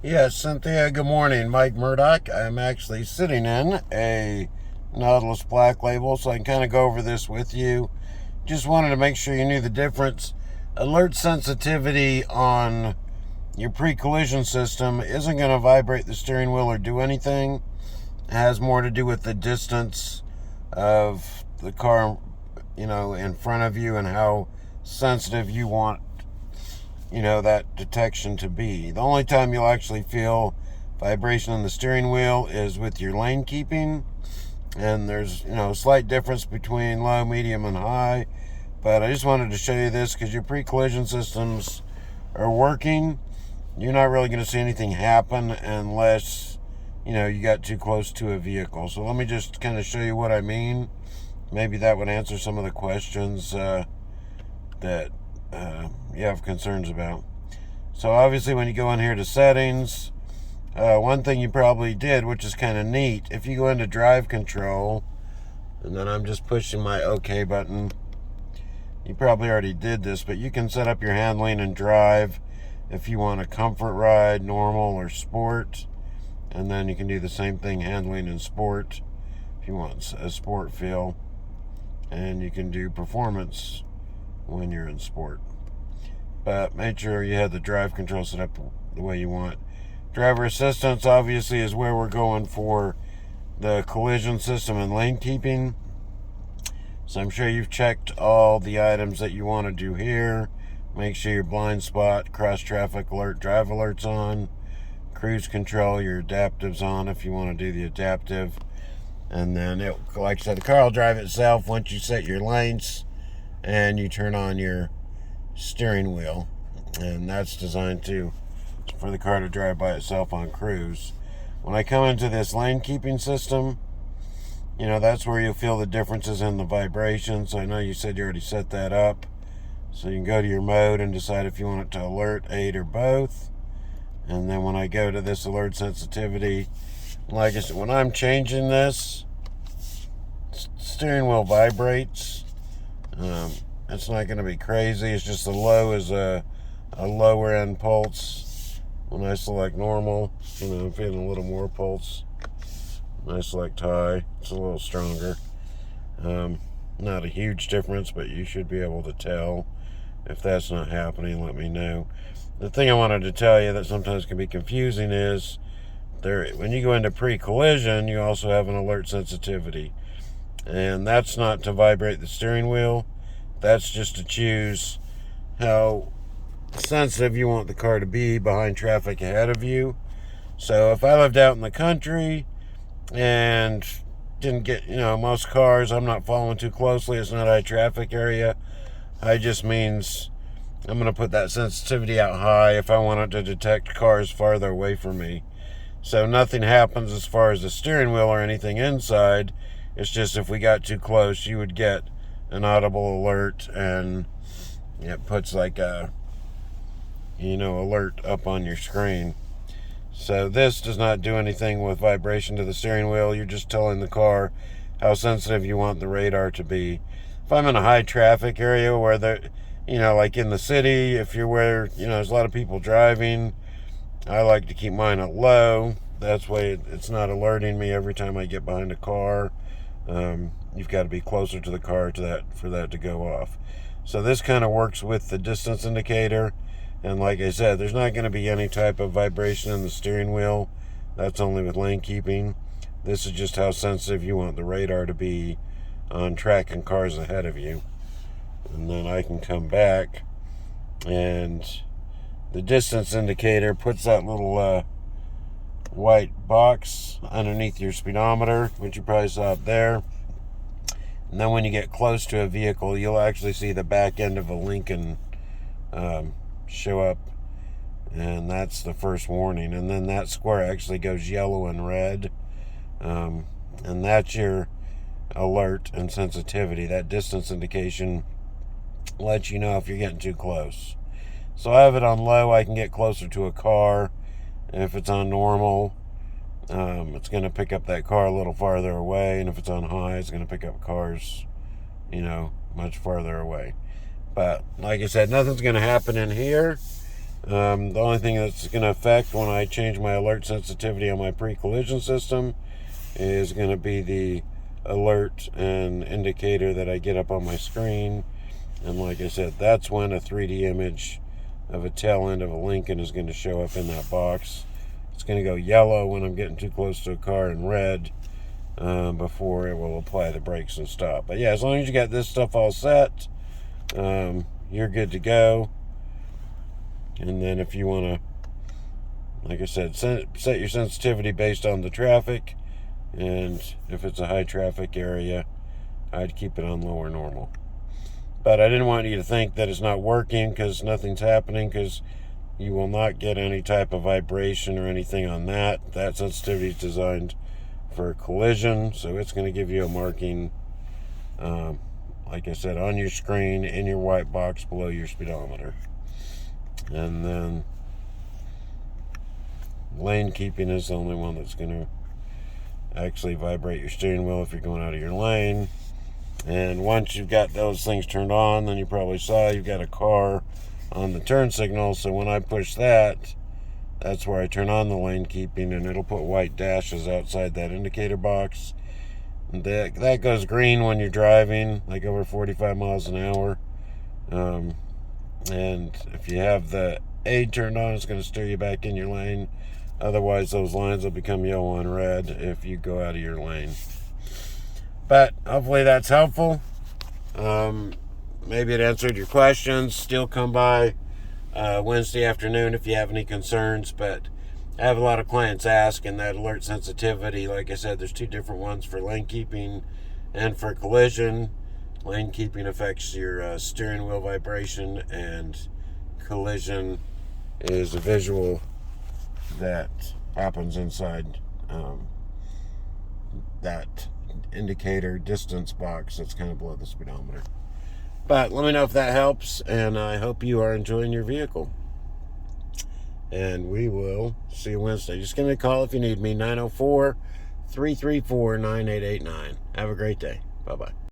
Yes, Cynthia, good morning. Mike Murdock. I'm actually sitting in a Nautilus Black Label, so I can kind of go over this with you. Just wanted to make sure you knew the difference. Alert sensitivity on your pre-collision system isn't going to vibrate the steering wheel or do anything. It has more to do with the distance of the car, in front of you and how sensitive you want that detection to be. The only time you'll actually feel vibration in the steering wheel is with your lane keeping, and there's a slight difference between low, medium, and high. But I just wanted to show you this because your pre-collision systems are working. You're not really going to see anything happen unless you got too close to a vehicle. So let me just kind of show you what I mean. Maybe that would answer some of the questions that you have concerns about. So obviously when you go in here to settings, one thing you probably did, which is kind of neat, if you go into drive control, and then I'm just pushing my OK button, you probably already did this, but you can set up your handling and drive if you want a comfort ride, normal, or sport. And then you can do the same thing, handling and sport, if you want a sport feel. And you can do performance when you're in sport. But make sure you have the drive control set up the way you want. Driver assistance obviously is where we're going for the collision system and lane keeping. So I'm sure you've checked all the items that you want to do here. Make sure your blind spot, cross traffic alert, drive alerts on. Cruise control, your adaptive's on if you want to do the adaptive. And then, like I said, the car will drive itself once you set your lanes and you turn on your steering wheel. And that's designed for the car to drive by itself on cruise. When I come into this lane keeping system, that's where you'll feel the differences in the vibrations. I know you said you already set that up. So you can go to your mode and decide if you want it to alert, aid, or both. And then when I go to this alert sensitivity, like I said, when I'm changing this, steering wheel vibrates. It's not going to be crazy. It's just the low is a lower end pulse. When I select normal, I'm feeling a little more pulse. When I select high, it's a little stronger. Not a huge difference, but you should be able to tell. If that's not happening, let me know. The thing I wanted to tell you that sometimes can be confusing is when you go into pre-collision, you also have an alert sensitivity. And that's not to vibrate the steering wheel. That's just to choose how sensitive you want the car to be behind traffic ahead of you. So if I lived out in the country and didn't get, most cars, I'm not following too closely, it's not a high traffic area. I just means I'm going to put that sensitivity out high if I want it to detect cars farther away from me. So nothing happens as far as the steering wheel or anything inside. It's just if we got too close, you would get an audible alert, and it puts like a, alert up on your screen. So this does not do anything with vibration to the steering wheel. You're just telling the car how sensitive you want the radar to be. If I'm in a high traffic area where like in the city, if you're where, there's a lot of people driving, I like to keep mine at low. That's why it's not alerting me every time I get behind a car. You've got to be closer to the car for that to go off. So this kind of works with the distance indicator. And like I said, there's not going to be any type of vibration in the steering wheel. That's only with lane keeping. This is just how sensitive you want the radar to be on tracking cars ahead of you. And then I can come back, and the distance indicator puts that little white box underneath your speedometer, which you probably saw up there. And then when you get close to a vehicle, you'll actually see the back end of a Lincoln show up, and that's the first warning. And then that square actually goes yellow and red, and that's your alert and sensitivity. That distance indication lets you know if you're getting too close. So I have it on low, I can get closer to a car. If it's on normal, it's going to pick up that car a little farther away, and if it's on high, it's going to pick up cars, much farther away. But like I said, nothing's going to happen in here The only thing that's going to affect when I change my alert sensitivity on my pre-collision system is going to be the alert and indicator that I get up on my screen. And like I said, that's when a 3D image of a tail end of a Lincoln is going to show up in that box. It's going to go yellow when I'm getting too close to a car, and red before it will apply the brakes and stop. But yeah, as long as you got this stuff all set, you're good to go. And then if you want to, like I said, set your sensitivity based on the traffic. And if it's a high traffic area, I'd keep it on low or normal. But I didn't want you to think that it's not working because nothing's happening, because you will not get any type of vibration or anything on that. That sensitivity is designed for collision, so it's going to give you a marking, like I said, on your screen in your white box below your speedometer. And then lane keeping is the only one that's going to actually vibrate your steering wheel if you're going out of your lane. And once you've got those things turned on, then you probably saw you've got a car on the turn signal. So when I push that, that's where I turn on the lane keeping, and it'll put white dashes outside that indicator box. That goes green when you're driving, like over 45 miles an hour. And if you have the aid turned on, it's going to steer you back in your lane. Otherwise, those lines will become yellow and red if you go out of your lane. But hopefully that's helpful. Maybe it answered your questions. Still come by Wednesday afternoon if you have any concerns. But I have a lot of clients asking that alert sensitivity. Like I said, there's two different ones for lane keeping and for collision. Lane keeping affects your steering wheel vibration, and collision is a visual that happens inside that indicator distance box that's kind of below the speedometer. But let me know if that helps, and I hope you are enjoying your vehicle. And we will see you Wednesday. Just give me a call if you need me, 904-334-9889. Have a great day. Bye-bye.